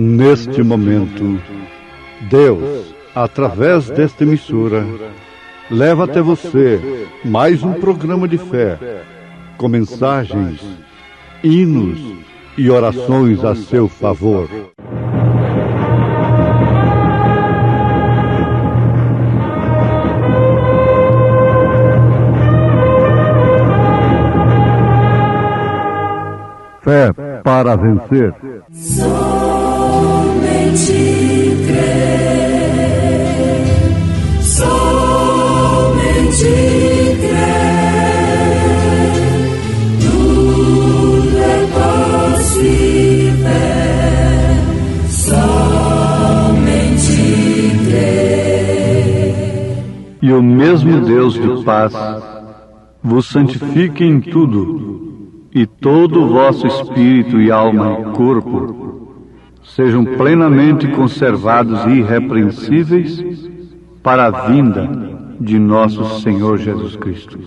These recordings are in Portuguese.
Neste momento, Deus, através desta emissora, leva até você mais um programa de fé, com mensagens, hinos e orações a seu favor. Fé para vencer. Somente crer, somente crer, tudo é possível, somente crer. E o mesmo Deus de paz vos santifique em tudo, e todo o vosso espírito e alma e corpo sejam plenamente conservados e irrepreensíveis para a vinda de nosso Senhor Jesus Cristo.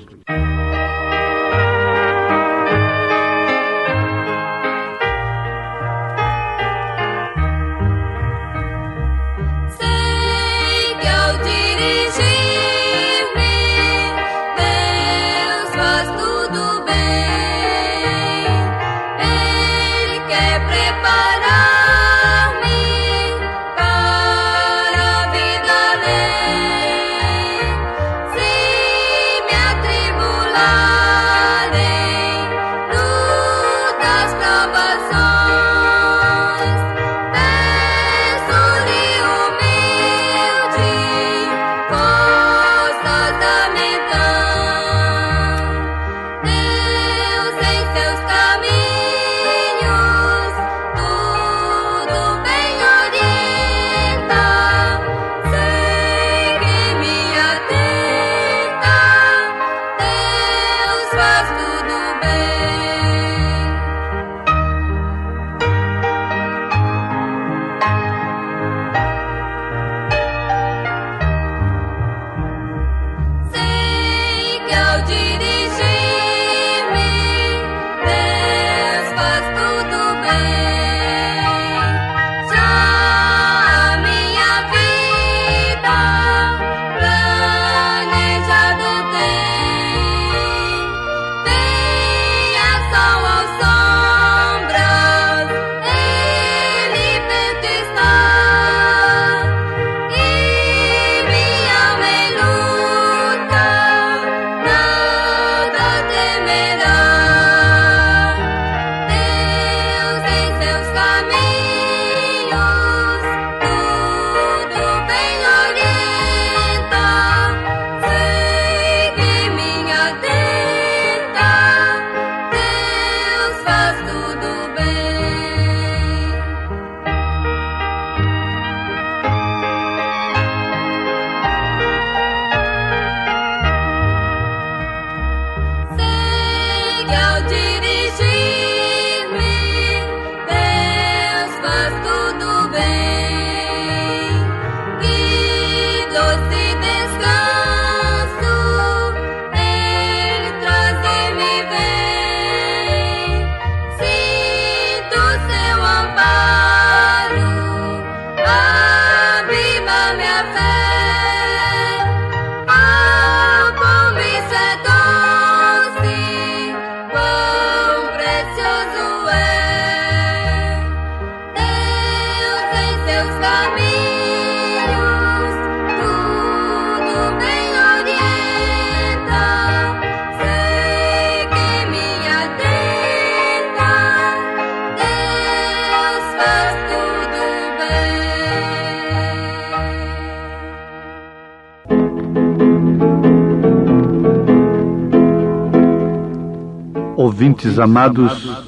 Ouvintes amados,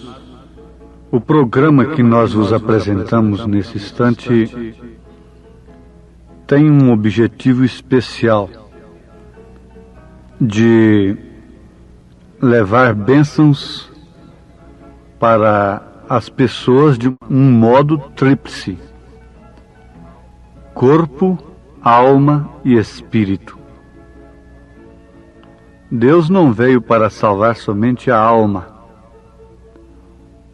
o programa que nós vos apresentamos nesse instante tem um objetivo especial de levar bênçãos para as pessoas de um modo tríplice: corpo, alma e espírito. Deus não veio para salvar somente a alma,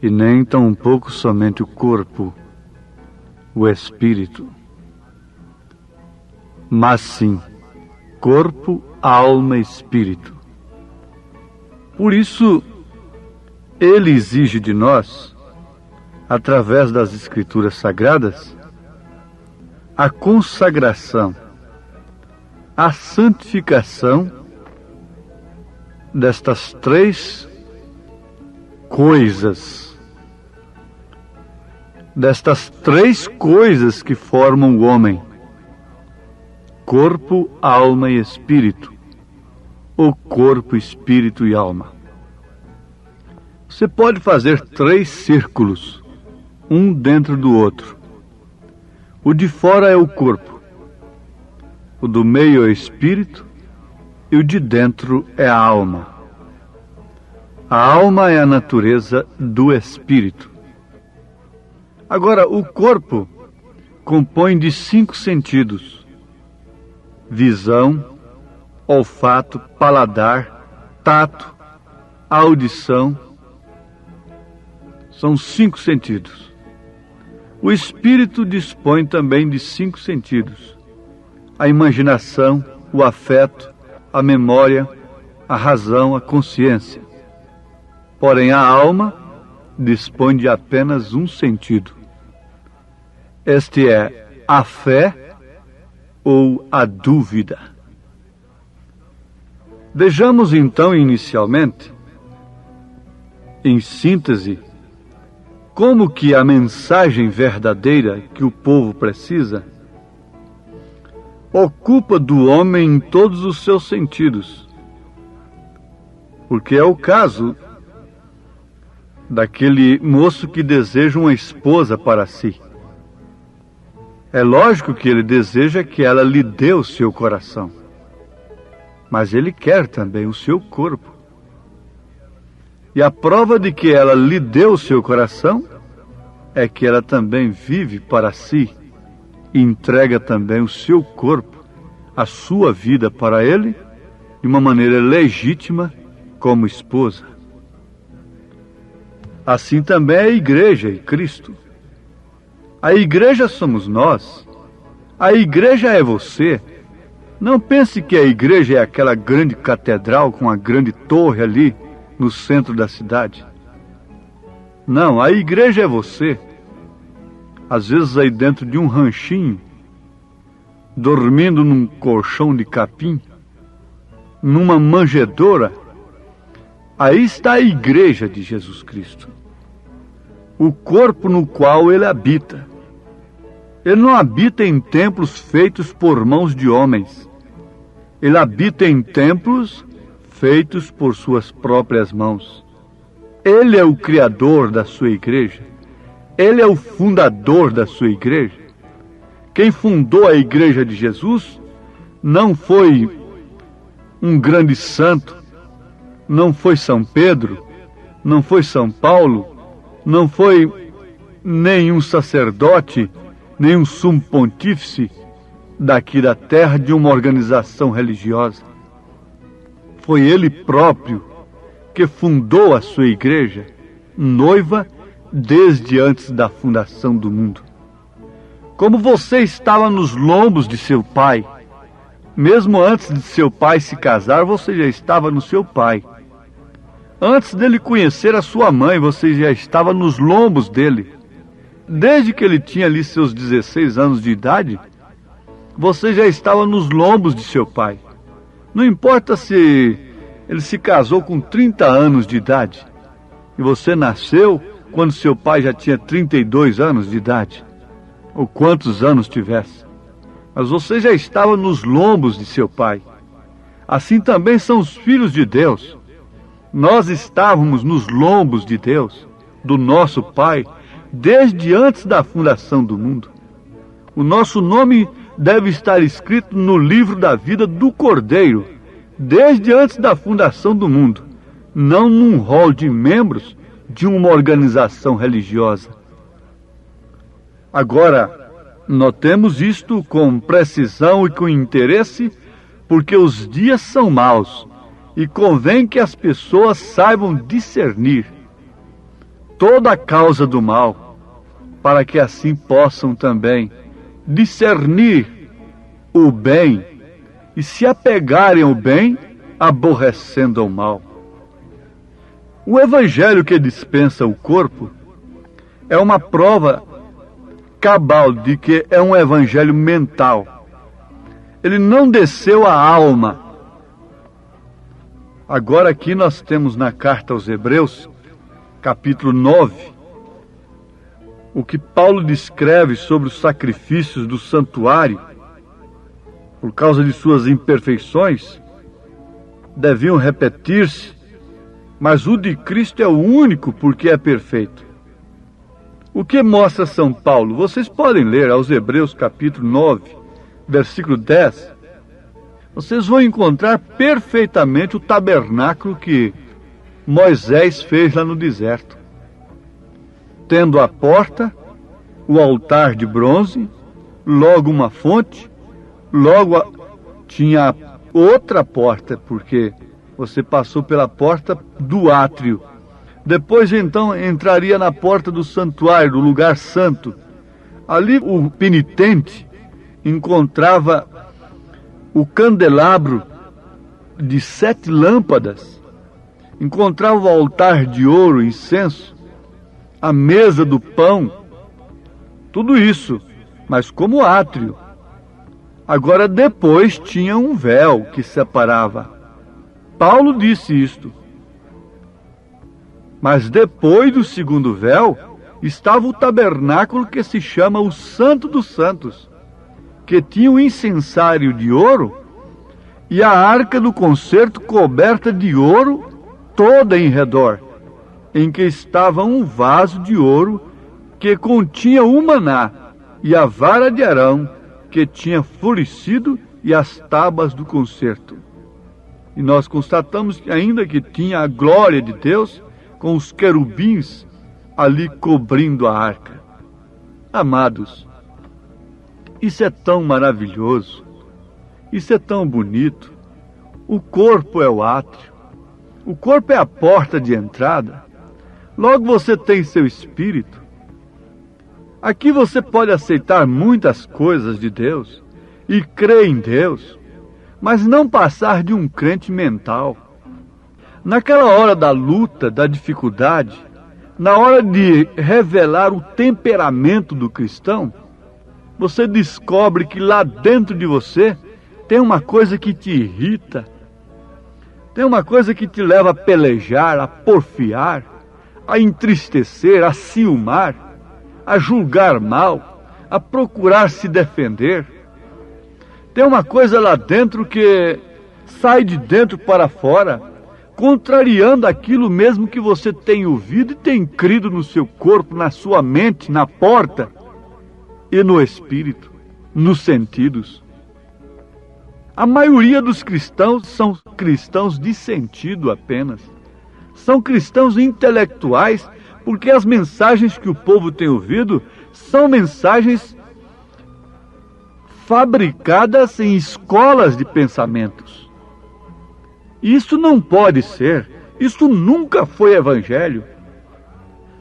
e nem tampouco somente o corpo, o espírito. Mas sim, corpo, alma e espírito. Por isso, ele exige de nós, através das Escrituras Sagradas, a consagração, a santificação destas três coisas, que formam o homem: corpo, alma e espírito, ou corpo, espírito e alma. Você pode fazer 3 círculos, um dentro do outro. O de fora é o corpo, o do meio é o espírito e o de dentro é a alma. A alma é a natureza do espírito. Agora, o corpo compõe de 5 sentidos: visão, olfato, paladar, tato, audição. São 5 sentidos. O espírito dispõe também de 5 sentidos: a imaginação, o afeto, a memória, a razão, a consciência. Porém, a alma dispõe de apenas um sentido. Este é a fé ou a dúvida. Vejamos então, inicialmente, em síntese, como que a mensagem verdadeira que o povo precisa ocupa do homem em todos os seus sentidos. Porque é o caso daquele moço que deseja uma esposa para si. É lógico que ele deseja que ela lhe dê o seu coração, mas ele quer também o seu corpo. E a prova de que ela lhe deu o seu coração é que ela também vive para si e entrega também o seu corpo, a sua vida para ele, de uma maneira legítima como esposa. Assim também é a igreja e Cristo. A igreja somos nós. A igreja é você. Não pense que a igreja é aquela grande catedral com a grande torre ali no centro da cidade. Não, a igreja é você. Às vezes aí dentro de um ranchinho, dormindo num colchão de capim, numa manjedoura, aí está a igreja de Jesus Cristo. O corpo no qual ele habita. Ele não habita em templos feitos por mãos de homens. Ele habita em templos feitos por suas próprias mãos. Ele é o criador da sua igreja. Ele é o fundador da sua igreja. Quem fundou a igreja de Jesus não foi um grande santo, não foi São Pedro, não foi São Paulo, não foi nenhum sacerdote, nenhum sumo pontífice daqui da terra de uma organização religiosa. Foi ele próprio que fundou a sua igreja, noiva desde antes da fundação do mundo. Como você estava nos lombos de seu pai, mesmo antes de seu pai se casar, você já estava no seu pai. Antes dele conhecer a sua mãe, você já estava nos lombos dele. Desde que ele tinha ali seus 16 anos de idade, você já estava nos lombos de seu pai. Não importa se ele se casou com 30 anos de idade e você nasceu quando seu pai já tinha 32 anos de idade, ou quantos anos tivesse. Mas você já estava nos lombos de seu pai. Assim também são os filhos de Deus. Nós estávamos nos lombos de Deus, do nosso Pai, desde antes da fundação do mundo. O nosso nome deve estar escrito no livro da vida do Cordeiro, desde antes da fundação do mundo, não num rol de membros de uma organização religiosa. Agora, notemos isto com precisão e com interesse, porque os dias são maus e convém que as pessoas saibam discernir. Toda a causa do mal, para que assim possam também discernir o bem e se apegarem ao bem, aborrecendo o mal. O evangelho que dispensa o corpo é uma prova cabal de que é um evangelho mental. Ele não desceu à alma. Agora aqui nós temos na carta aos Hebreus, capítulo 9, o que Paulo descreve sobre os sacrifícios do santuário, por causa de suas imperfeições, deviam repetir-se, mas o de Cristo é o único porque é perfeito. O que mostra São Paulo? Vocês podem ler aos Hebreus capítulo 9, versículo 10. Vocês vão encontrar perfeitamente o tabernáculo que Moisés fez lá no deserto. Tendo a porta, o altar de bronze, logo uma fonte, logo tinha outra porta, porque você passou pela porta do átrio. Depois, então, entraria na porta do santuário, do lugar santo. Ali, o penitente encontrava o candelabro de 7 lâmpadas, encontrava o altar de ouro, incenso, a mesa do pão, tudo isso, mas como átrio. Agora, depois, tinha um véu que separava. Paulo disse isto. Mas depois do segundo véu, estava o tabernáculo que se chama o Santo dos Santos, que tinha um incensário de ouro e a arca do concerto coberta de ouro toda em redor, em que estava um vaso de ouro que continha o maná e a vara de Arão que tinha florescido e as tábuas do concerto. E nós constatamos ainda que tinha a glória de Deus com os querubins ali cobrindo a arca. Amados, isso é tão maravilhoso, isso é tão bonito. O corpo é o átrio, o corpo é a porta de entrada. Logo você tem seu espírito. Aqui você pode aceitar muitas coisas de Deus e crer em Deus, mas não passar de um crente mental. Naquela hora da luta, da dificuldade, na hora de revelar o temperamento do cristão, você descobre que lá dentro de você tem uma coisa que te irrita, tem uma coisa que te leva a pelejar, a porfiar, a entristecer, a ciumar, a julgar mal, a procurar se defender. Tem uma coisa lá dentro que sai de dentro para fora, contrariando aquilo mesmo que você tem ouvido e tem crido no seu corpo, na sua mente, na porta e no espírito, nos sentidos. A maioria dos cristãos são cristãos de sentido apenas. São cristãos intelectuais, porque as mensagens que o povo tem ouvido são mensagens fabricadas em escolas de pensamentos. Isso não pode ser, isso nunca foi evangelho.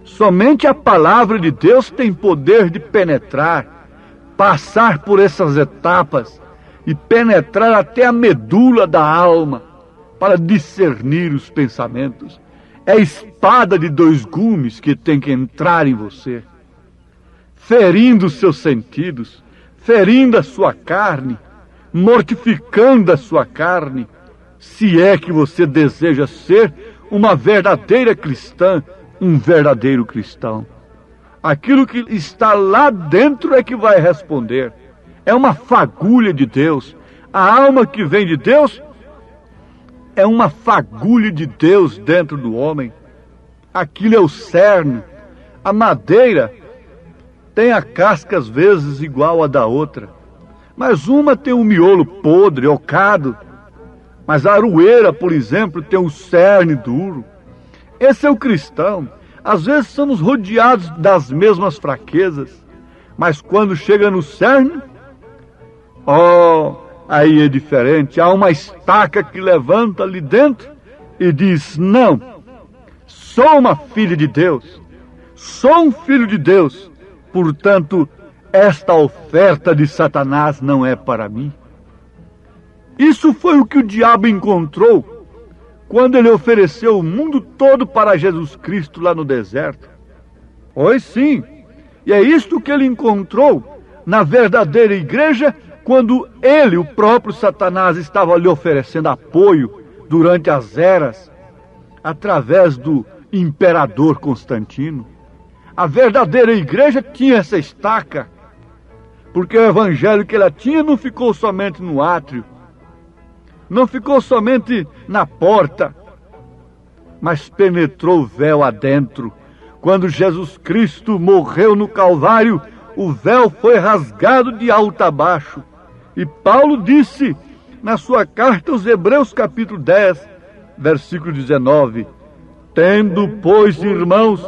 Somente a palavra de Deus tem poder de penetrar, passar por essas etapas e penetrar até a medula da alma para discernir os pensamentos. É a espada de 2 gumes que tem que entrar em você, ferindo os seus sentidos, ferindo a sua carne, mortificando a sua carne, se é que você deseja ser uma verdadeira cristã, um verdadeiro cristão. Aquilo que está lá dentro é que vai responder. É uma fagulha de Deus. A alma que vem de Deus é uma fagulha de Deus dentro do homem. Aquilo é o cerne. A madeira tem a casca às vezes igual a da outra, mas uma tem um miolo podre, ocado. Mas a aroeira, por exemplo, tem um cerne duro. Esse é o cristão. Às vezes somos rodeados das mesmas fraquezas, mas quando chega no cerne, aí é diferente. Há uma estaca que levanta ali dentro e diz: não, sou uma filha de Deus, sou um filho de Deus, portanto, esta oferta de Satanás não é para mim. Isso foi o que o diabo encontrou quando ele ofereceu o mundo todo para Jesus Cristo lá no deserto. Pois sim, e é isto que ele encontrou na verdadeira igreja quando ele, o próprio Satanás, estava lhe oferecendo apoio durante as eras, através do imperador Constantino. A verdadeira igreja tinha essa estaca, porque o evangelho que ela tinha não ficou somente no átrio, não ficou somente na porta, mas penetrou o véu adentro. Quando Jesus Cristo morreu no Calvário, o véu foi rasgado de alto a baixo. E Paulo disse na sua carta aos Hebreus, capítulo 10, versículo 19: tendo, pois, irmãos,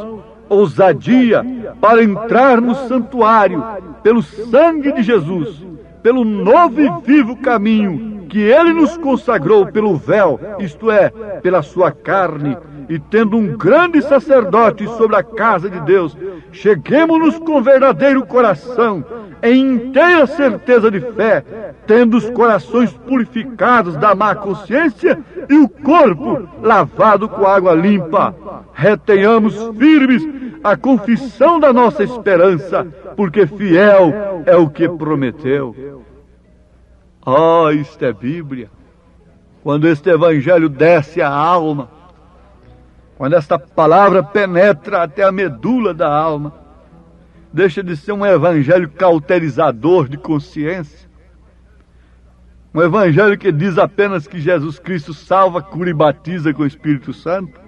ousadia para entrar no santuário pelo sangue de Jesus, pelo novo e vivo caminho que ele nos consagrou pelo véu, isto é, pela sua carne, e tendo um grande sacerdote sobre a casa de Deus, cheguemo-nos com verdadeiro coração, em inteira certeza de fé, tendo os corações purificados da má consciência e o corpo lavado com água limpa. Retenhamos firmes a confissão da nossa esperança, porque fiel é o que prometeu. Oh, isto é Bíblia. Quando este evangelho desce à alma, quando esta palavra penetra até a medula da alma, deixa de ser um evangelho cauterizador de consciência, um evangelho que diz apenas que Jesus Cristo salva, cura e batiza com o Espírito Santo,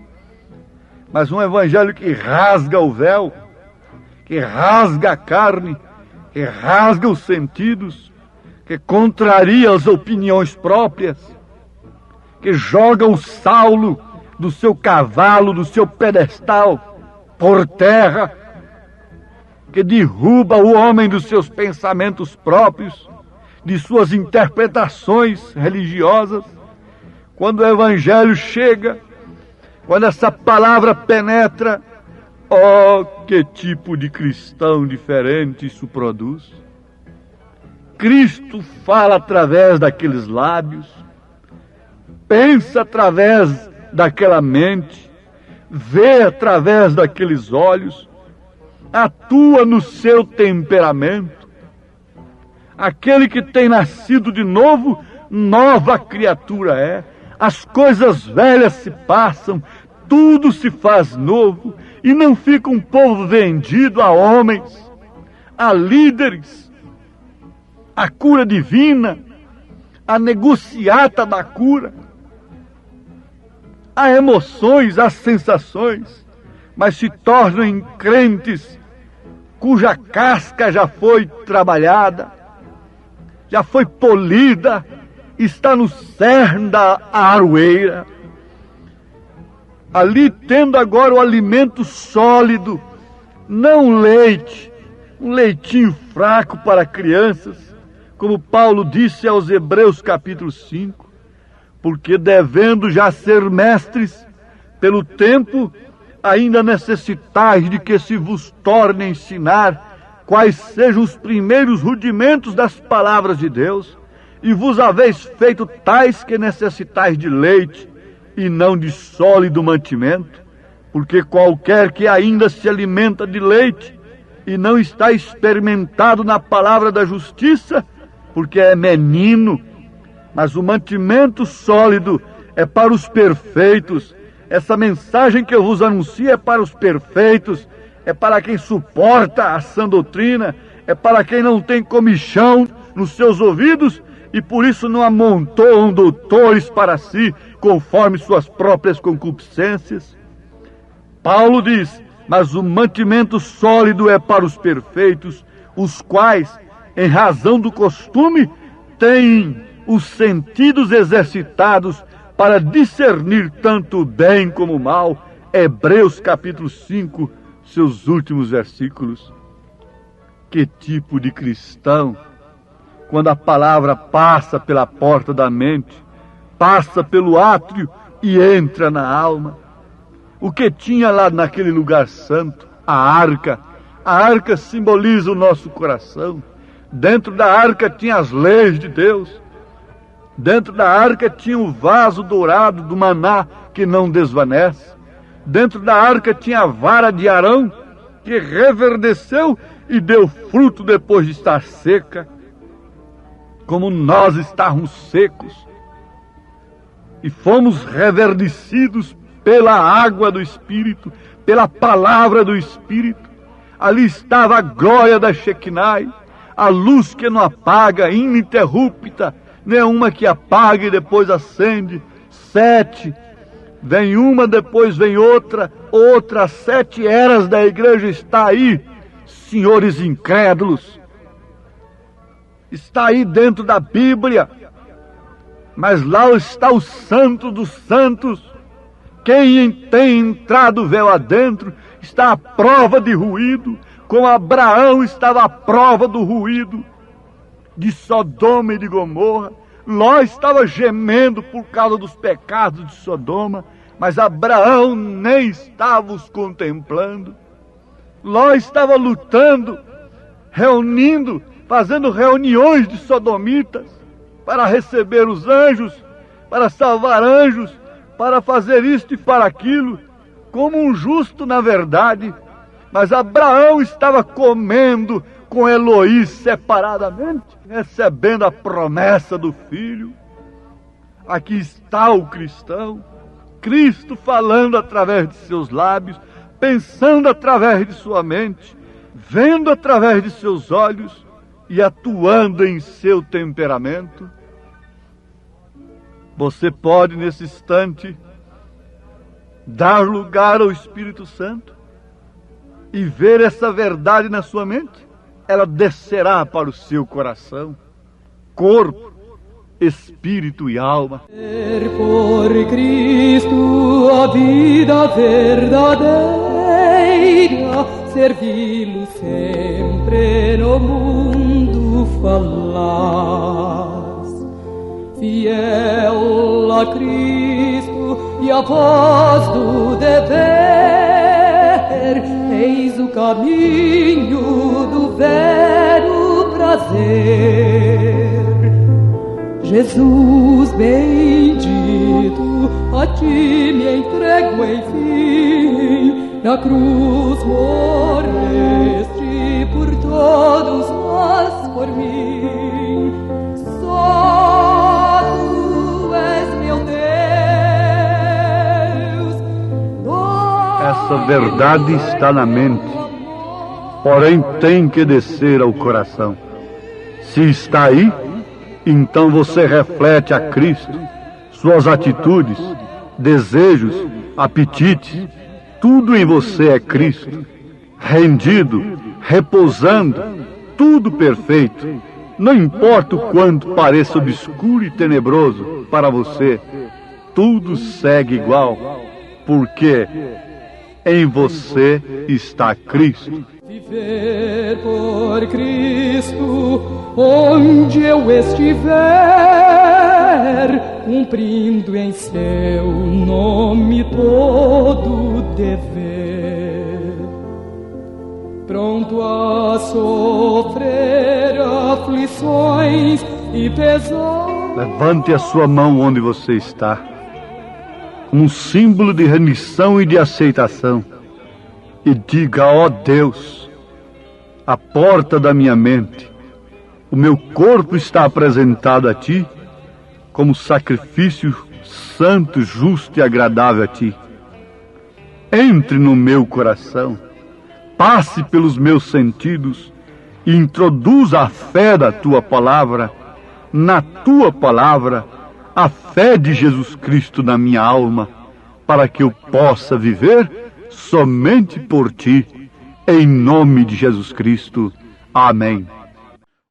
mas um evangelho que rasga o véu, que rasga a carne, que rasga os sentidos, que contraria as opiniões próprias, que joga o Saulo do seu cavalo, do seu pedestal, por terra, que derruba o homem dos seus pensamentos próprios, de suas interpretações religiosas. Quando o evangelho chega, quando essa palavra penetra, oh, que tipo de cristão diferente isso produz. Cristo fala através daqueles lábios, pensa através daquela mente, vê através daqueles olhos, atua no seu temperamento. Aquele que tem nascido de novo, nova criatura é. As coisas velhas se passam, tudo se faz novo, e não fica um povo vendido a homens, a líderes, a cura divina, a negociata da cura, a emoções, as sensações, mas se tornam em crentes cuja casca já foi trabalhada, já foi polida, está no cerne da aroeira, ali tendo agora o alimento sólido, não leite, um leitinho fraco para crianças, como Paulo disse aos Hebreus capítulo 5, porque devendo já ser mestres, pelo tempo ainda necessitais de que se vos torne a ensinar quais sejam os primeiros rudimentos das palavras de Deus, e vos haveis feito tais que necessitais de leite e não de sólido mantimento, porque qualquer que ainda se alimenta de leite e não está experimentado na palavra da justiça, porque é menino, mas o mantimento sólido é para os perfeitos. Essa mensagem que eu vos anuncio é para os perfeitos, é para quem suporta a sã doutrina, é para quem não tem comichão nos seus ouvidos e por isso não amontoam doutores para si, conforme suas próprias concupiscências. Paulo diz, mas o mantimento sólido é para os perfeitos, os quais, em razão do costume, têm os sentidos exercitados para discernir tanto o bem como o mal. Hebreus capítulo 5, seus últimos versículos. Que tipo de cristão, quando a palavra passa pela porta da mente, passa pelo átrio e entra na alma. O que tinha lá naquele lugar santo? A arca, A arca simboliza o nosso coração. Dentro da arca tinha as leis de Deus. Dentro da arca tinha o vaso dourado do maná que não desvanece. Dentro da arca tinha a vara de Arão, que reverdeceu e deu fruto depois de estar seca. Como nós estávamos secos e fomos reverdecidos pela água do Espírito, pela palavra do Espírito. Ali estava a glória da Shekinah, a luz que não apaga, ininterrupta, nenhuma que apaga e depois acende. 7, vem uma, depois vem outra, 7 eras da igreja está aí, senhores incrédulos. Está aí dentro da Bíblia, mas lá está o Santo dos Santos. Quem tem entrado véu adentro está à prova de ruído, como Abraão estava à prova do ruído de Sodoma e de Gomorra. Ló estava gemendo por causa dos pecados de Sodoma, mas Abraão nem estava os contemplando. Ló estava lutando, reunindo, fazendo reuniões de sodomitas para receber os anjos, para salvar anjos, para fazer isto e para aquilo, como um justo na verdade. Mas Abraão estava comendo com Eloí separadamente, recebendo a promessa do filho. Aqui está o cristão, Cristo falando através de seus lábios, pensando através de sua mente, vendo através de seus olhos e atuando em seu temperamento. Você pode, nesse instante, dar lugar ao Espírito Santo e ver essa verdade na sua mente. Ela descerá para o seu coração, corpo, espírito e alma. Por Cristo a vida verdadeira, servi-lo sempre no mundo falaz. Fiel a Cristo e a voz do dever, eis o caminho do vero prazer. Jesus bendito, a ti me entrego enfim, na cruz morreste por todos nós, por mim. Só tu és meu Deus. Essa verdade está na mente, porém tem que descer ao coração. Se está aí, então você reflete a Cristo, suas atitudes, desejos, apetites, tudo em você é Cristo, rendido, repousando, tudo perfeito. Não importa o quanto pareça obscuro e tenebroso para você, tudo segue igual, porque em você está Cristo. Viver por Cristo, onde eu estiver, cumprindo em seu nome todo dever, pronto a sofrer aflições e pesar. Levante a sua mão onde você está, como um símbolo de rendição e de aceitação, e diga: ó Deus, a porta da minha mente, o meu corpo está apresentado a Ti como sacrifício santo, justo e agradável a Ti. Entre no meu coração, passe pelos meus sentidos e introduza a fé da Tua palavra, na Tua palavra, a fé de Jesus Cristo na minha alma, para que eu possa viver somente por Ti, em nome de Jesus Cristo. Amém.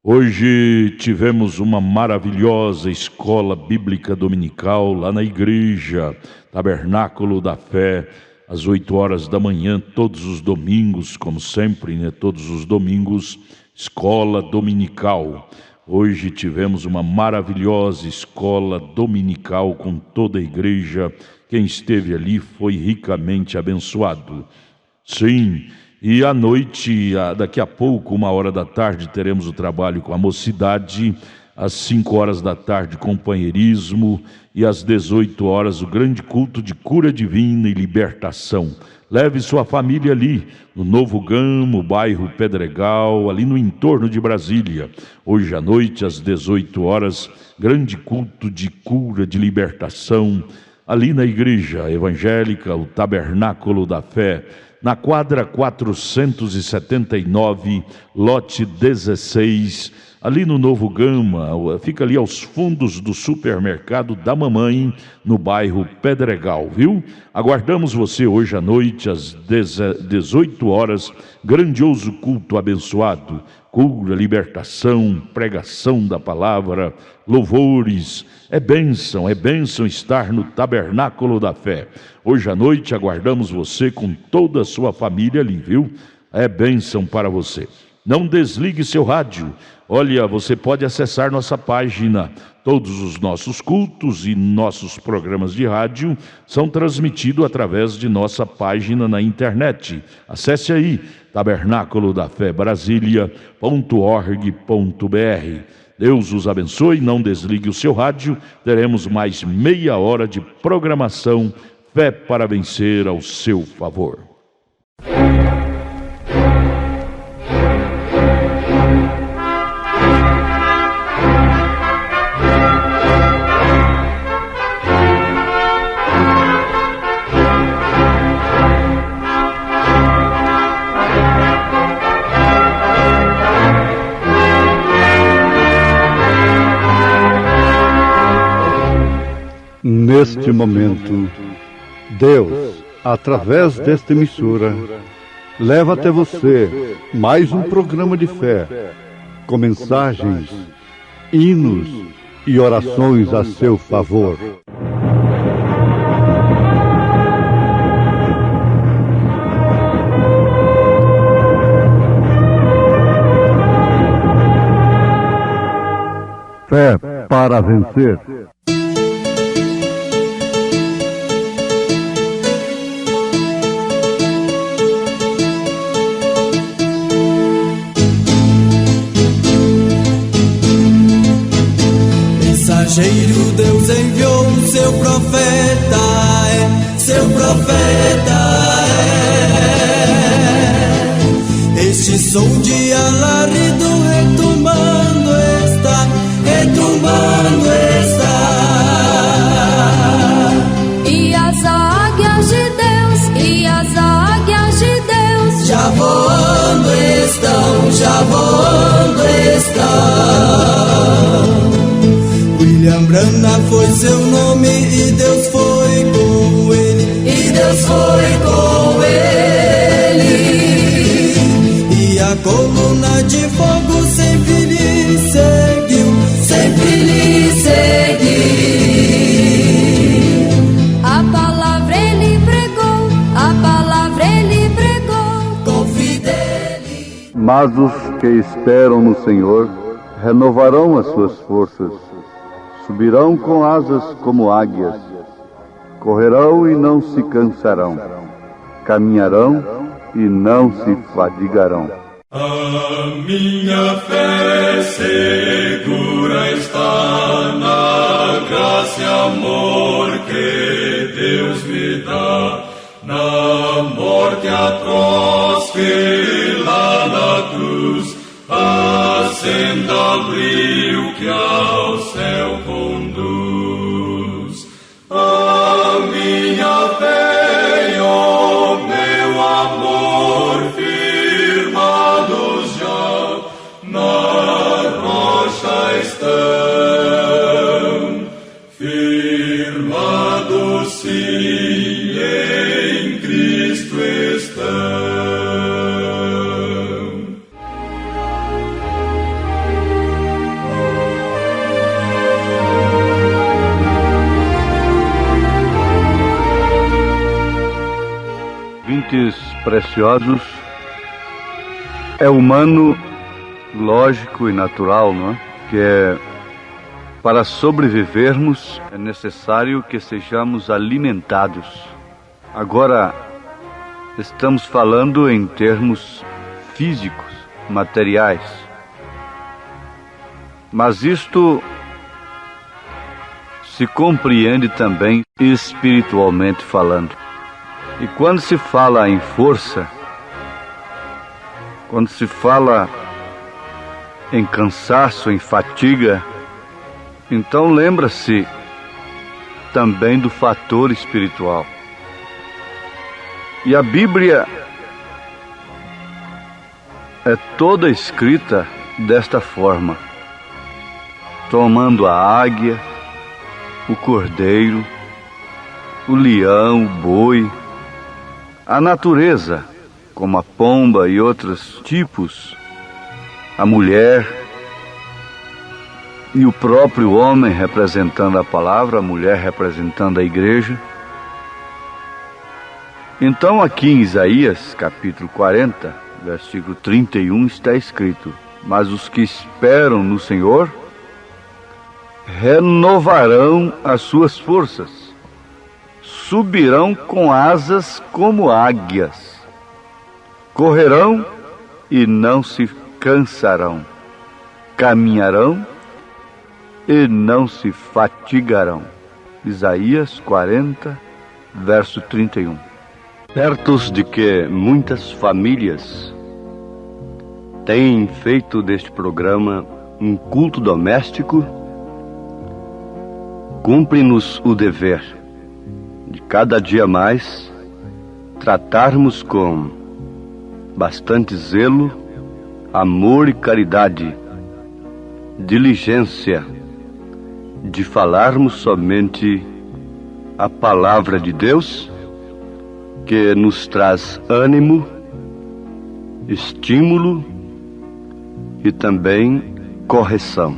Hoje tivemos uma maravilhosa escola bíblica dominical lá na igreja Tabernáculo da Fé, às 8 horas da manhã, todos os domingos, como sempre, né? Todos os domingos, escola dominical. Hoje tivemos uma maravilhosa escola dominical com toda a igreja. Quem esteve ali foi ricamente abençoado. Sim, E à noite, daqui a pouco, 13h, teremos o trabalho com a mocidade. Às 17h, companheirismo. E às 18h, o grande culto de cura divina e libertação. Leve sua família ali, no Novo Gamo, bairro Pedregal, ali no entorno de Brasília. Hoje à noite, às 18h, grande culto de cura, de libertação, ali na igreja evangélica, o Tabernáculo da Fé, na quadra 479, lote 16, ali no Novo Gama, fica ali aos fundos do supermercado da mamãe, no bairro Pedregal, viu? Aguardamos você hoje à noite, às 18h, grandioso culto abençoado, cura, libertação, pregação da palavra, louvores. É bênção estar no Tabernáculo da Fé. Hoje à noite aguardamos você com toda a sua família ali, viu? É bênção para você. Não desligue seu rádio. Olha, você pode acessar nossa página. Todos os nossos cultos e nossos programas de rádio são transmitidos através de nossa página na internet. Acesse aí, tabernaculodafebrasilia.org.br. Deus os abençoe, não desligue o seu rádio. Teremos mais meia hora de programação. Fé para vencer ao seu favor. Neste momento, Deus, através desta emissora, leva até você mais um programa de fé, com mensagens, hinos e orações a seu favor. Fé para vencer. Mensageiro, Deus enviou o seu profeta, seu profeta Este som de alarido retumbando está, E as águias de Deus, já voando estão. William Branham foi seu nome e Deus foi com ele, E a coluna de fogo sempre lhe seguiu, A palavra ele pregou, com fidelidade. Mas os que esperam no Senhor renovarão as suas forças, subirão com asas como águias, correrão e não se cansarão, caminharão e não se fadigarão. A minha fé segura está na graça e amor que Deus me dá, na morte atroz que lá na cruz acenda o brilho que ao céu conduz. A minha fé e o meu amor firmados já na rocha estão, firmados sim em Cristo estão. Ouvintes preciosos, é humano, lógico e natural, não é? Que para sobrevivermos é necessário que sejamos alimentados. Agora, estamos falando em termos físicos, materiais. Mas isto se compreende também espiritualmente falando. E quando se fala em força, quando se fala em cansaço, em fatiga, então lembra-se também do fator espiritual. E a Bíblia é toda escrita desta forma, tomando a águia, o cordeiro, o leão, o boi, a natureza, como a pomba e outros tipos, a mulher e o próprio homem representando a palavra, a mulher representando a igreja. Então aqui em Isaías, capítulo 40, versículo 31, está escrito: mas os que esperam no Senhor renovarão as suas forças, subirão com asas como águias, correrão e não se cansarão, caminharão e não se fatigarão. Isaías 40, verso 31. Certos de que muitas famílias têm feito deste programa um culto doméstico, cumpre-nos o dever de cada dia mais tratarmos com bastante zelo, amor e caridade, diligência, de falarmos somente a palavra de Deus, que nos traz ânimo, estímulo e também correção.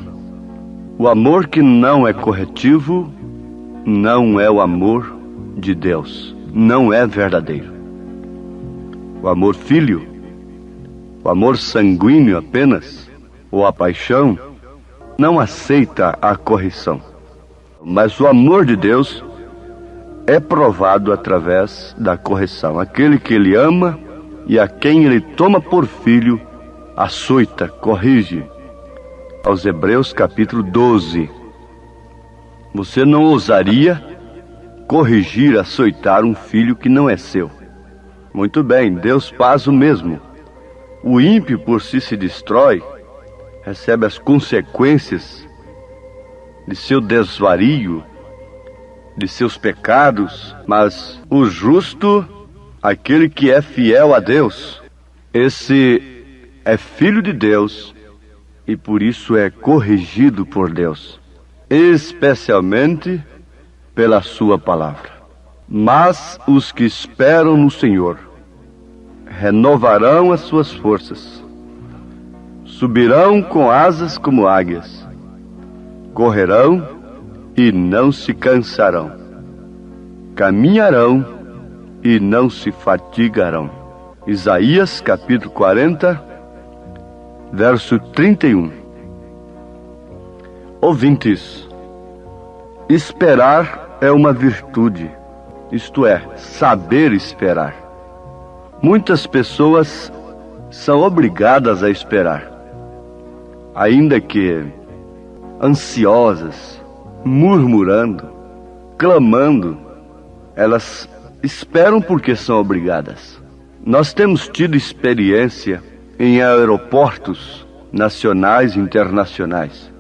O amor que não é corretivo não é o amor de Deus, não é verdadeiro. O amor filho, o amor sanguíneo apenas, ou a paixão, não aceita a correção. Mas o amor de Deus é provado através da correção. Aquele que Ele ama e a quem Ele toma por filho, açoita, corrige. Aos Hebreus capítulo 12. Você não ousaria corrigir, açoitar um filho que não é seu. Muito bem, Deus faz o mesmo. O ímpio por si se destrói, recebe as consequências de seu desvario, de seus pecados, mas o justo, aquele que é fiel a Deus, esse é filho de Deus e por isso é corrigido por Deus, especialmente pela sua palavra. Mas os que esperam no Senhor renovarão as suas forças, subirão com asas como águias, correrão e não se cansarão, caminharão e não se fatigarão. Isaías capítulo 40, verso 31. Ouvintes, esperar é uma virtude, isto é, saber esperar. Muitas pessoas são obrigadas a esperar, ainda que ansiosas, murmurando, clamando, elas esperam porque são obrigadas. Nós temos tido experiência em aeroportos nacionais e internacionais.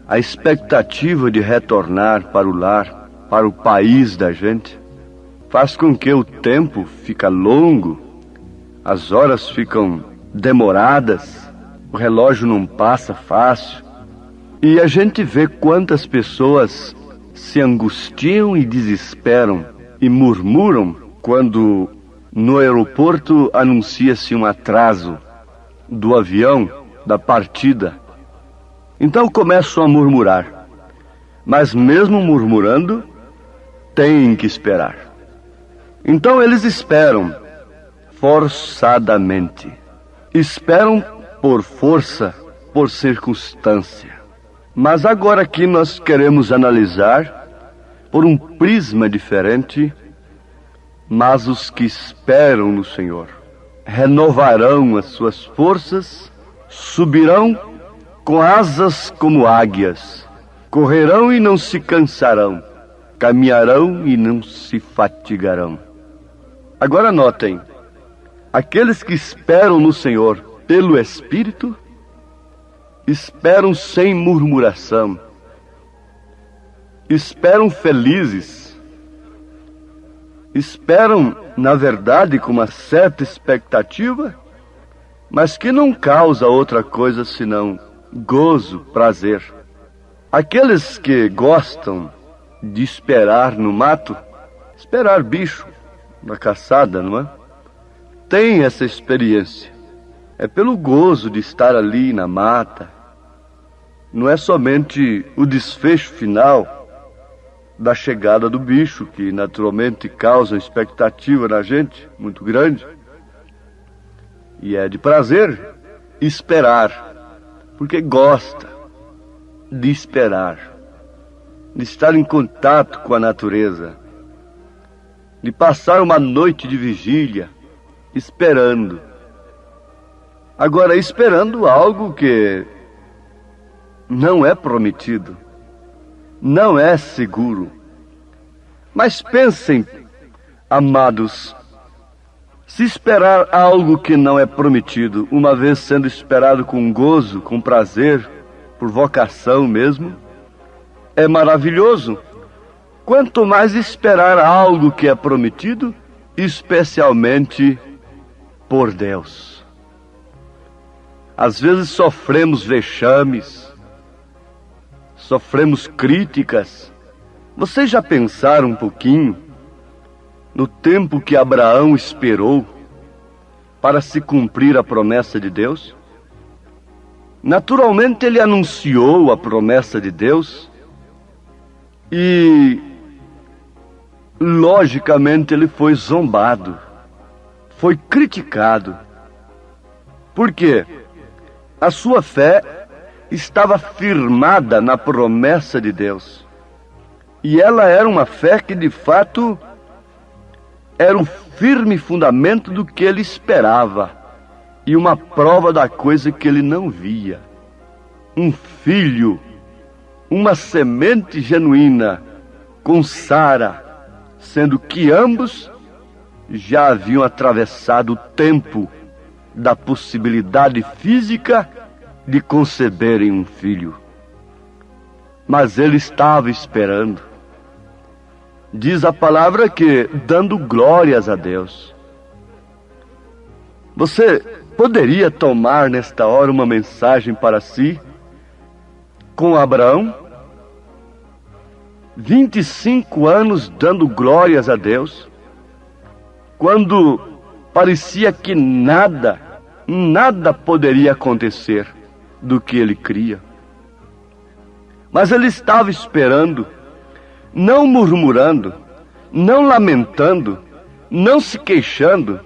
A expectativa de retornar para o lar, para o país da gente, faz com que o tempo fica longo, as horas ficam demoradas, o relógio não passa fácil. E a gente vê quantas pessoas se angustiam e desesperam e murmuram quando no aeroporto anuncia-se um atraso do avião, da partida. Então começam a murmurar, mas mesmo murmurando, têm que esperar. Então eles esperam forçadamente, esperam por força, por circunstância. Mas agora aqui nós queremos analisar por um prisma diferente Mas os que esperam no Senhor renovarão as suas forças, subirão com asas como águias, correrão e não se cansarão, caminharão e não se fatigarão. Agora notem, aqueles que esperam no Senhor pelo Espírito, esperam sem murmuração, esperam felizes, esperam, na verdade, com uma certa expectativa, mas que não causa outra coisa senão gozo, prazer. Aqueles que gostam de esperar no mato, esperar bicho na caçada, não é? Tem essa experiência. É pelo gozo de estar ali na mata. Não é somente o desfecho final da chegada do bicho, que naturalmente causa expectativa na gente, muito grande. E é de prazer esperar, porque gosta de esperar, de estar em contato com a natureza, de passar uma noite de vigília, esperando. Agora, esperando algo que não é prometido, não é seguro. Mas pensem, amados, se esperar algo que não é prometido, uma vez sendo esperado com gozo, com prazer, por vocação mesmo, é maravilhoso. Quanto mais esperar algo que é prometido, especialmente por Deus. Às vezes sofremos vexames, sofremos críticas. Vocês já pensaram um pouquinho no tempo que Abraão esperou para se cumprir a promessa de Deus? Naturalmente ele anunciou a promessa de Deus e, logicamente, ele foi zombado, foi criticado. Por quê? A sua fé estava firmada na promessa de Deus. E ela era uma fé que, de fato, era um firme fundamento do que ele esperava e uma prova da coisa que ele não via. Um filho, uma semente genuína, com Sara, sendo que ambos já haviam atravessado o tempo da possibilidade física de conceberem um filho. Mas ele estava esperando. Diz a palavra que dando glórias a Deus. Você poderia tomar nesta hora uma mensagem para si com Abraão? 25 anos dando glórias a Deus, quando parecia que nada poderia acontecer do que ele cria. Mas ele estava esperando, não murmurando, não lamentando, não se queixando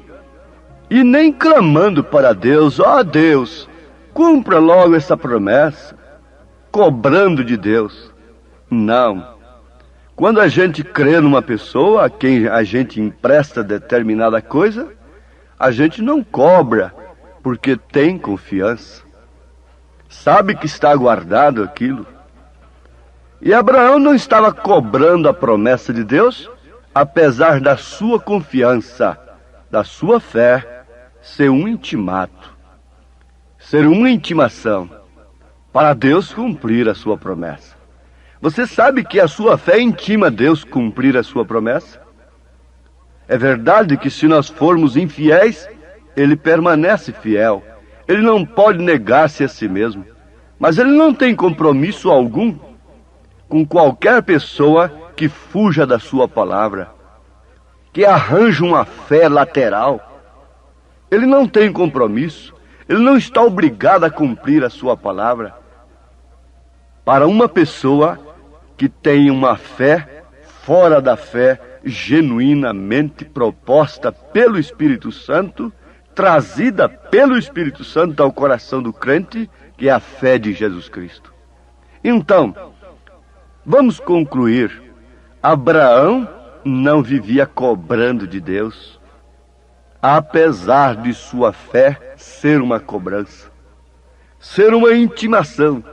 e nem clamando para Deus: ó Deus, cumpra logo essa promessa, cobrando de Deus. Não. Quando a gente crê numa pessoa a quem a gente empresta determinada coisa, a gente não cobra, porque tem confiança. Sabe que está guardado aquilo. E Abraão não estava cobrando a promessa de Deus, apesar da sua confiança, da sua fé, ser um intimato, ser uma intimação, para Deus cumprir a sua promessa. Você sabe que a sua fé intima Deus cumprir a sua promessa? É verdade que se nós formos infiéis, Ele permanece fiel. Ele não pode negar-se a si mesmo. Mas Ele não tem compromisso algum com qualquer pessoa que fuja da sua palavra, que arranja uma fé lateral. Ele não tem compromisso. Ele não está obrigado a cumprir a sua palavra. Para uma pessoa que tem uma fé fora da fé genuinamente proposta pelo Espírito Santo, trazida pelo Espírito Santo ao coração do crente, que é a fé de Jesus Cristo. Então, vamos concluir. Abraão não vivia cobrando de Deus, apesar de sua fé ser uma cobrança, ser uma intimação.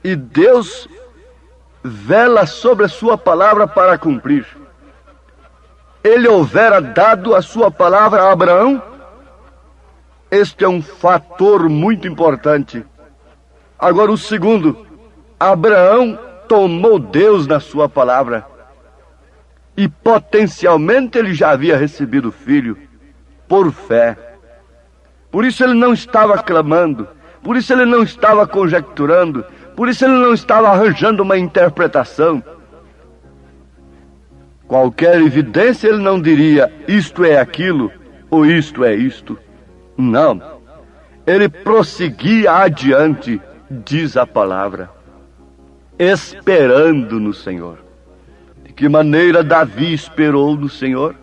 E Deus vela sobre a sua palavra para cumprir. Ele houvera dado a sua palavra a Abraão. Este é um fator muito importante. Agora, o segundo, Abraão tomou Deus na sua palavra. E potencialmente ele já havia recebido o filho por fé. Por isso ele não estava clamando, por isso ele não estava conjecturando, por isso ele não estava arranjando uma interpretação. Qualquer evidência ele não diria isto é aquilo ou isto é isto. Não. Ele prosseguia adiante, diz a palavra, esperando no Senhor. De que maneira Davi esperou no Senhor?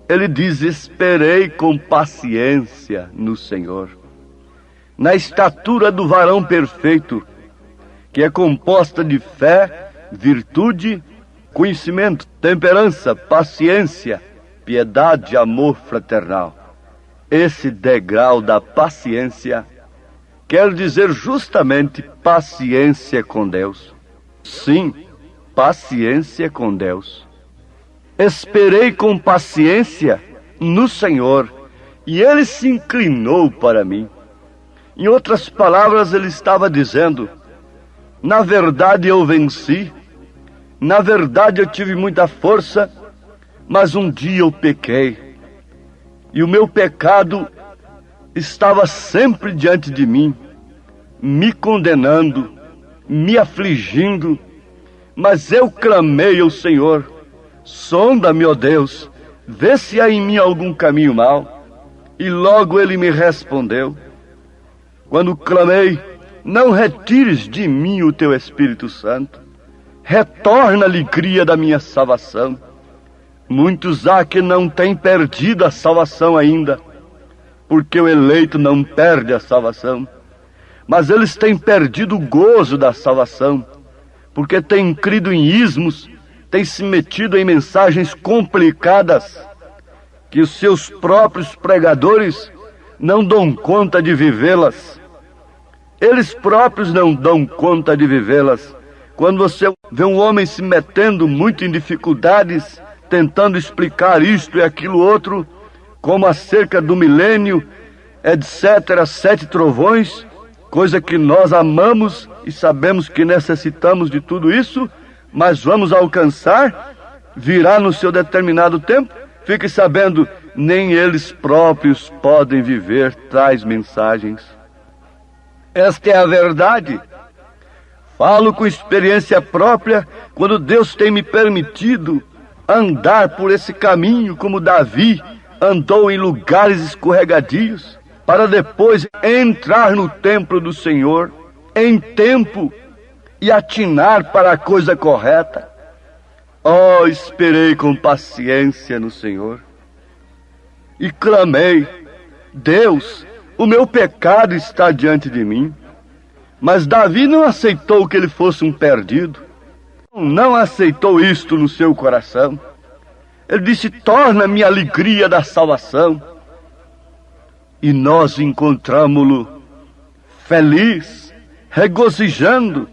Ele diz: esperei com paciência no Senhor. Na estatura do varão perfeito, que é composta de fé, virtude, conhecimento, temperança, paciência, piedade, amor fraternal. Esse degrau da paciência quer dizer justamente paciência com Deus. Sim, paciência com Deus. Esperei com paciência no Senhor, e Ele se inclinou para mim. Em outras palavras, Ele estava dizendo: na verdade eu venci, na verdade eu tive muita força, mas um dia eu pequei. E o meu pecado estava sempre diante de mim, me condenando, me afligindo, mas eu clamei ao Senhor: sonda-me, ó Deus, vê se há em mim algum caminho mau. E logo Ele me respondeu. Quando clamei: não retires de mim o teu Espírito Santo, retorna a alegria da minha salvação. Muitos há que não têm perdido a salvação ainda, porque o eleito não perde a salvação, mas eles têm perdido o gozo da salvação, porque têm crido em ismos, têm se metido em mensagens complicadas, que os seus próprios pregadores não dão conta de vivê-las. Eles próprios não dão conta de vivê-las. Quando você vê um homem se metendo muito em dificuldades, tentando explicar isto e aquilo outro, como acerca do milênio, etc., 7 trovões, coisa que nós amamos e sabemos que necessitamos de tudo isso, mas vamos alcançar, virá no seu determinado tempo. Fique sabendo, nem eles próprios podem viver tais mensagens. Esta é a verdade. Falo com experiência própria, quando Deus tem me permitido andar por esse caminho como Davi andou em lugares escorregadios, para depois entrar no templo do Senhor em tempo e atinar para a coisa correta. Oh, esperei com paciência no Senhor e clamei: Deus, o meu pecado está diante de mim. Mas Davi não aceitou que ele fosse um perdido, não aceitou isto no seu coração. Ele disse: torna-me a alegria da salvação. E nós encontramo-lo feliz, regozijando,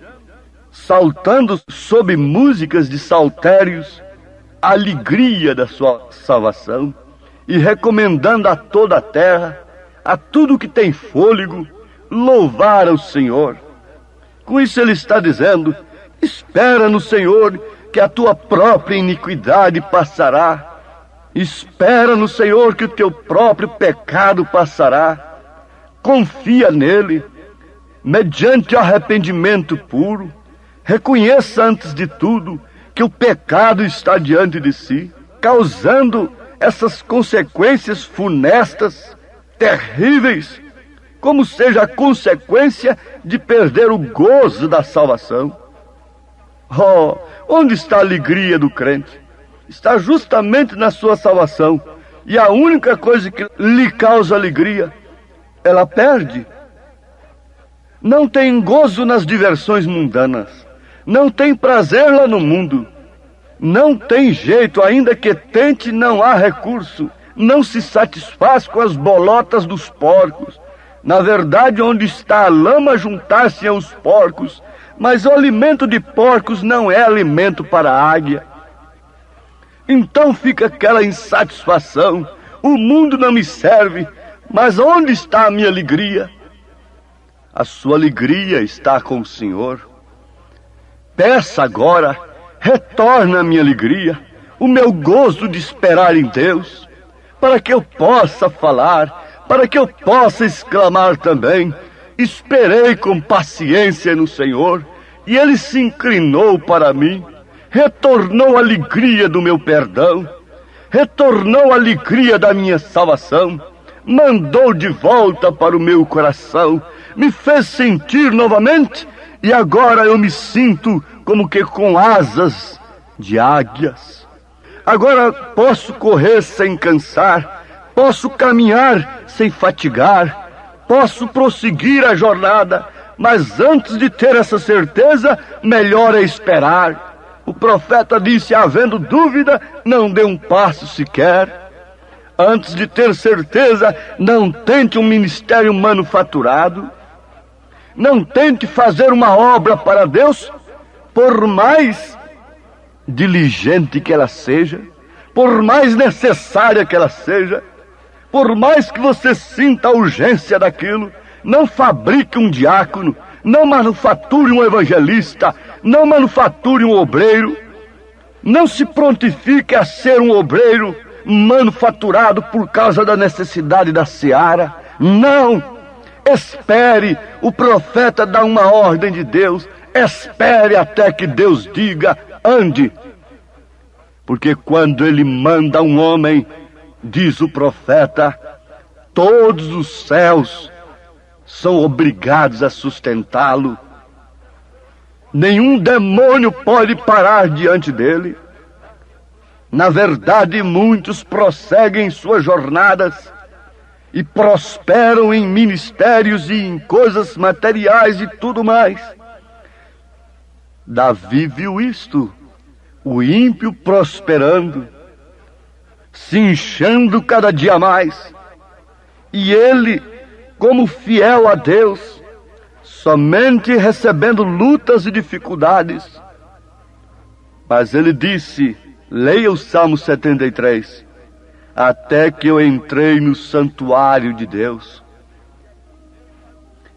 saltando sob músicas de saltérios, a alegria da sua salvação, e recomendando a toda a terra, a tudo que tem fôlego, louvar ao Senhor. Com isso ele está dizendo: espera no Senhor, que a tua própria iniquidade passará. Espera no Senhor, que o teu próprio pecado passará. Confia nele, mediante arrependimento puro. Reconheça antes de tudo que o pecado está diante de si, causando essas consequências funestas, terríveis, como seja a consequência de perder o gozo da salvação. Oh, onde está a alegria do crente? Está justamente na sua salvação. E a única coisa que lhe causa alegria, ela perde. Não tem gozo nas diversões mundanas, não tem prazer lá no mundo, Não tem jeito, ainda que tente, não há recurso. Não se satisfaz com as bolotas dos porcos. Na verdade, onde está a lama, juntar-se aos porcos. Mas o alimento de porcos não é alimento para a águia. Então fica aquela insatisfação. O mundo não me serve, mas onde está a minha alegria? A sua alegria está com o Senhor. Peça agora, retorna a minha alegria, o meu gozo de esperar em Deus, para que eu possa falar, para que eu possa exclamar também: esperei com paciência no Senhor, e Ele se inclinou para mim, retornou a alegria do meu perdão, retornou a alegria da minha salvação, mandou de volta para o meu coração, me fez sentir novamente, e agora eu me sinto como que com asas de águias. Agora posso correr sem cansar, posso caminhar sem fatigar, posso prosseguir a jornada, mas antes de ter essa certeza, melhor é esperar. O profeta disse: havendo dúvida, não dê um passo sequer. Antes de ter certeza, não tente um ministério manufaturado. Não tente fazer uma obra para Deus, por mais diligente que ela seja, por mais necessária que ela seja, por mais que você sinta a urgência daquilo. Não fabrique um diácono, não manufature um evangelista, não manufature um obreiro. Não se prontifique a ser um obreiro manufaturado por causa da necessidade da seara. Não! Espere, o profeta dá uma ordem de Deus. Espere até que Deus diga: ande. Porque quando Ele manda um homem, diz o profeta, todos os céus são obrigados a sustentá-lo. Nenhum demônio pode parar diante dele. Na verdade, muitos prosseguem suas jornadas e prosperam em ministérios e em coisas materiais e tudo mais. Davi viu isto, o ímpio prosperando, se inchando cada dia mais, e ele, como fiel a Deus, somente recebendo lutas e dificuldades. Mas ele disse, leia o Salmo 73, até que eu entrei no santuário de Deus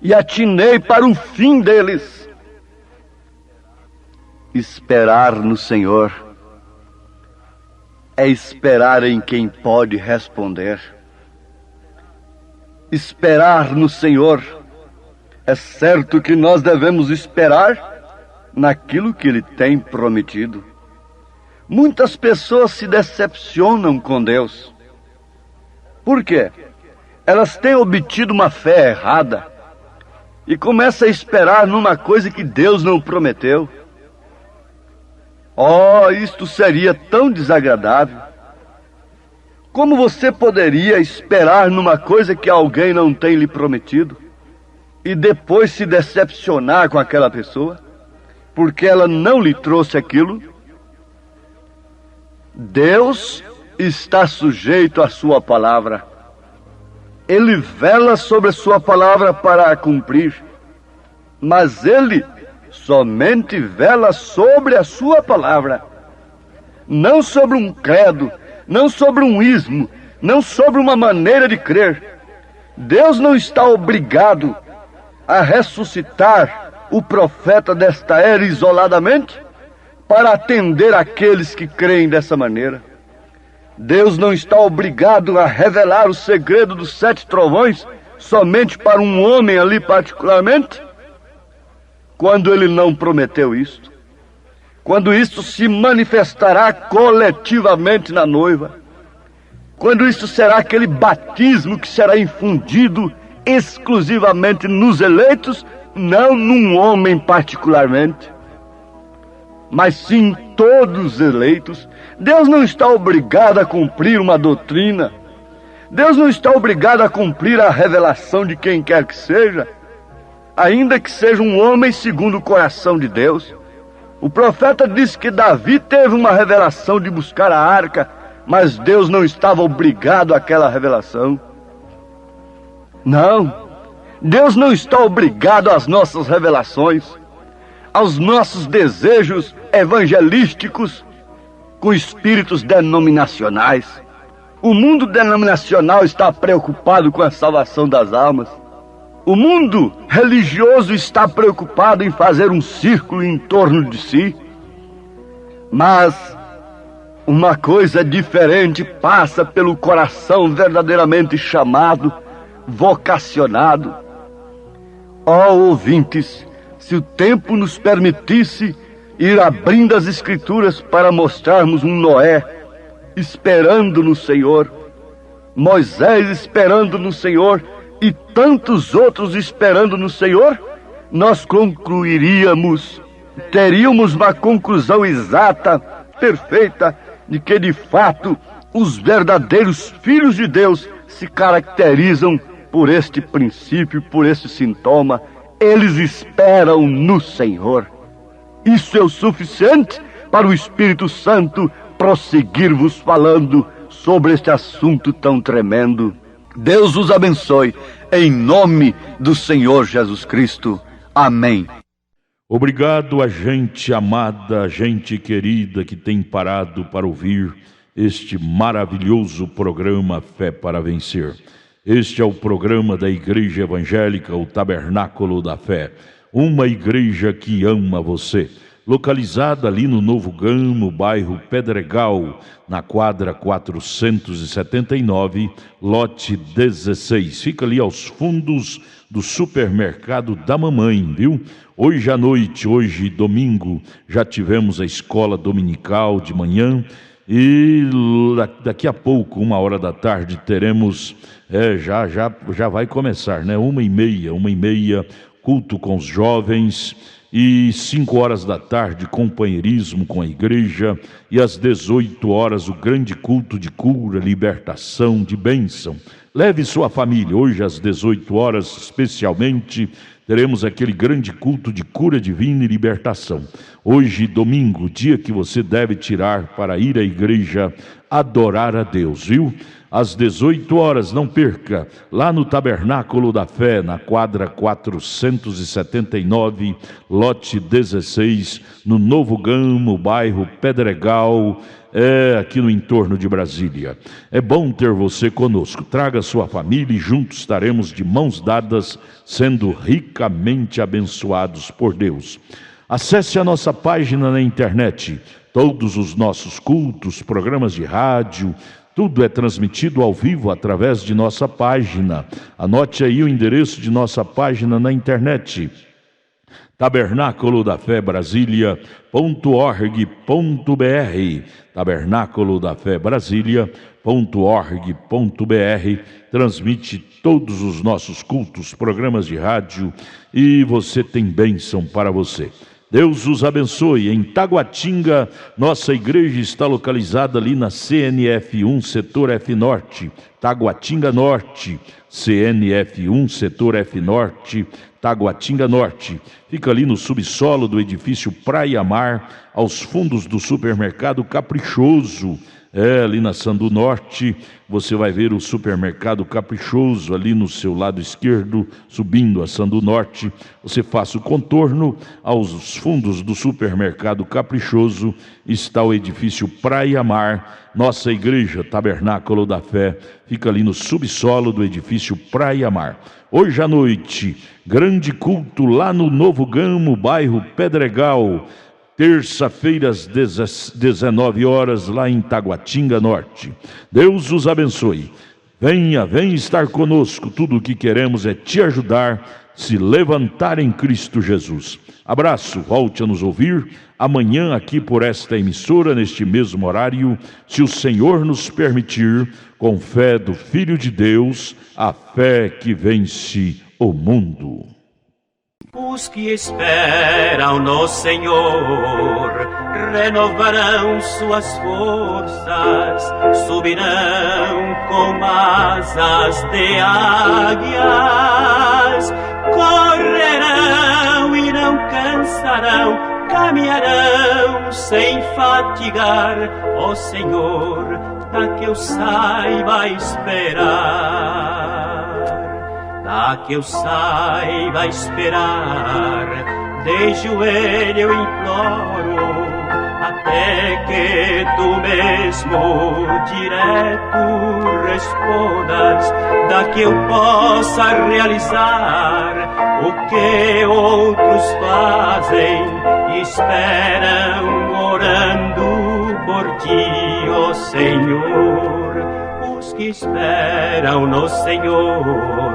e atinei para o fim deles. Esperar no Senhor é esperar em quem pode responder. Esperar no Senhor é certo que nós devemos esperar naquilo que Ele tem prometido. Muitas pessoas se decepcionam com Deus. Por quê? Elas têm obtido uma fé errada e começam a esperar numa coisa que Deus não prometeu. Oh, isto seria tão desagradável. Como você poderia esperar numa coisa que alguém não tem lhe prometido e depois se decepcionar com aquela pessoa porque ela não lhe trouxe aquilo? Deus está sujeito à sua palavra. Ele vela sobre a sua palavra para a cumprir. Mas Ele somente vela sobre a sua palavra. Não sobre um credo, não sobre um ismo, não sobre uma maneira de crer. Deus não está obrigado a ressuscitar o profeta desta era isoladamente para atender aqueles que creem dessa maneira. Deus não está obrigado a revelar o segredo dos 7 trovões somente para um homem ali particularmente, quando Ele não prometeu isto. Quando isto se manifestará coletivamente na noiva, quando isto será aquele batismo que será infundido exclusivamente nos eleitos, não num homem particularmente, mas sim todos os eleitos. Deus não está obrigado a cumprir uma doutrina. Deus não está obrigado a cumprir a revelação de quem quer que seja, ainda que seja um homem segundo o coração de Deus. O profeta disse que Davi teve uma revelação de buscar a arca, mas Deus não estava obrigado àquela revelação. Não, Deus não está obrigado às nossas revelações, aos nossos desejos evangelísticos com espíritos denominacionais. O mundo denominacional está preocupado com a salvação das almas. O mundo religioso está preocupado em fazer um círculo em torno de si. Mas uma coisa diferente passa pelo coração verdadeiramente chamado, vocacionado. Ó ouvintes, se o tempo nos permitisse ir abrindo as Escrituras para mostrarmos um Noé esperando no Senhor, Moisés esperando no Senhor e tantos outros esperando no Senhor, nós concluiríamos, teríamos uma conclusão exata, perfeita, de que de fato os verdadeiros filhos de Deus se caracterizam por este princípio, por este sintoma. Eles esperam no Senhor. Isso é o suficiente para o Espírito Santo prosseguir-vos falando sobre este assunto tão tremendo. Deus os abençoe, em nome do Senhor Jesus Cristo. Amém. Obrigado a gente amada, gente querida que tem parado para ouvir este maravilhoso programa Fé para Vencer. Este é o programa da Igreja Evangélica, o Tabernáculo da Fé, uma igreja que ama você. Localizada ali no Novo Gamo, bairro Pedregal, na quadra 479, lote 16. Fica ali aos fundos do supermercado da mamãe, viu? Hoje à noite, hoje domingo, já tivemos a escola dominical de manhã e daqui a pouco, 1h da tarde, teremos, já vai começar, né? 1h30, culto com os jovens. E 5h da tarde, companheirismo com a igreja. E às 18h, o grande culto de cura, libertação, de bênção. Leve sua família. Hoje às 18h, especialmente, teremos aquele grande culto de cura divina e libertação. Hoje, domingo, dia que você deve tirar para ir à igreja adorar a Deus, viu? Às 18h, não perca, lá no Tabernáculo da Fé, na quadra 479, lote 16, no Novo Gamo, bairro Pedregal, aqui no entorno de Brasília. É bom ter você conosco. Traga sua família e juntos estaremos de mãos dadas, sendo ricamente abençoados por Deus. Acesse a nossa página na internet. Todos os nossos cultos, programas de rádio, tudo é transmitido ao vivo através de nossa página. Anote aí o endereço de nossa página na internet: Tabernáculo da Fé Brasília.org.br. Tabernáculo da Fé Brasília.org.br. Transmite todos os nossos cultos, programas de rádio, e você tem bênção para você. Deus os abençoe. Em Taguatinga, nossa igreja está localizada ali na CNF1, setor F Norte, Taguatinga Norte, CNF1, setor F Norte, Taguatinga Norte. Fica ali no subsolo do edifício Praia Mar, aos fundos do supermercado Caprichoso. Ali na Sandu Norte, você vai ver o supermercado Caprichoso ali no seu lado esquerdo, subindo a Sandu Norte. Você faça o contorno, aos fundos do supermercado Caprichoso está o edifício Praia Mar. Nossa igreja Tabernáculo da Fé fica ali no subsolo do edifício Praia Mar. Hoje à noite, grande culto lá no Novo Gamo, bairro Pedregal. Terça-feira às 19h, lá em Taguatinga Norte. Deus os abençoe. Venha estar conosco. Tudo o que queremos é te ajudar, se levantar em Cristo Jesus. Abraço, volte a nos ouvir amanhã aqui por esta emissora, neste mesmo horário, se o Senhor nos permitir, com fé do Filho de Deus, a fé que vence o mundo. Os que esperam no Senhor renovarão suas forças, subirão com asas de águias, correrão e não cansarão, caminharão sem fatigar, ó Senhor, dá que eu saiba esperar, dá que eu saiba esperar, de joelho eu imploro, até que tu mesmo direto respondas, dá que eu possa realizar o que outros fazem e esperam orando por ti, ó Senhor. Os que esperam no Senhor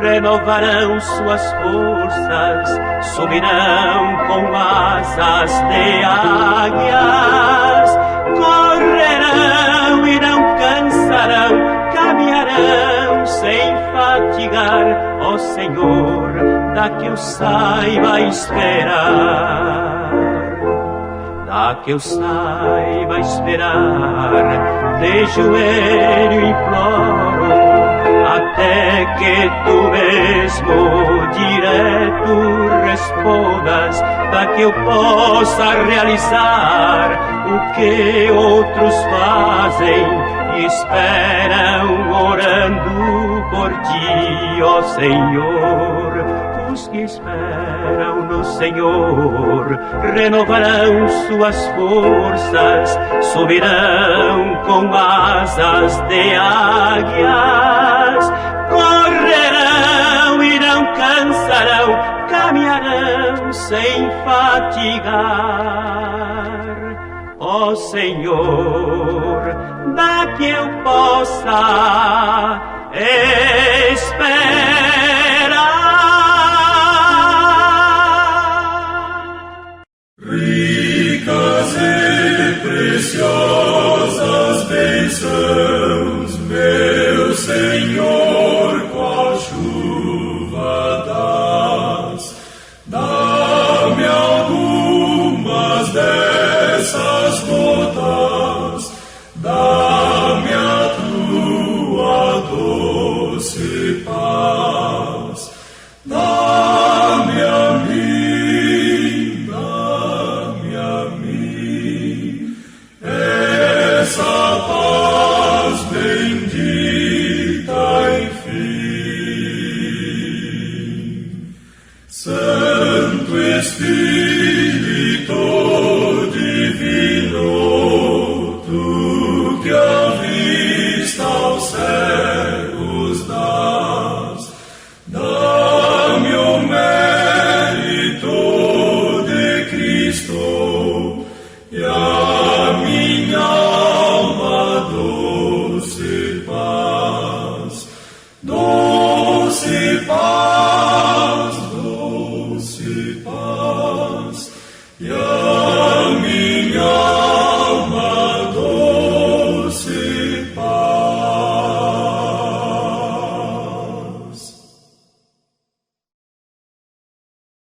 renovarão suas forças, subirão com asas de águias, correrão e não cansarão, caminharão sem fatigar, ó Senhor, dá que eu saiba esperar, dá que eu saiba esperar, de joelho imploro, até que tu mesmo direto respondas, para que eu possa realizar o que outros fazem e esperam orando por ti, ó Senhor. Os que esperam no Senhor renovarão suas forças, subirão com asas de águias, correrão e não cansarão, caminharão sem fatigar. Ó Senhor, dá que eu possa esperar. Ricas e preciosas bênçãos, meu Senhor, qual chuva dás. Dá-me algumas dessas gotas, dá-me a tua doce paz, dá-me a mim, essa paz.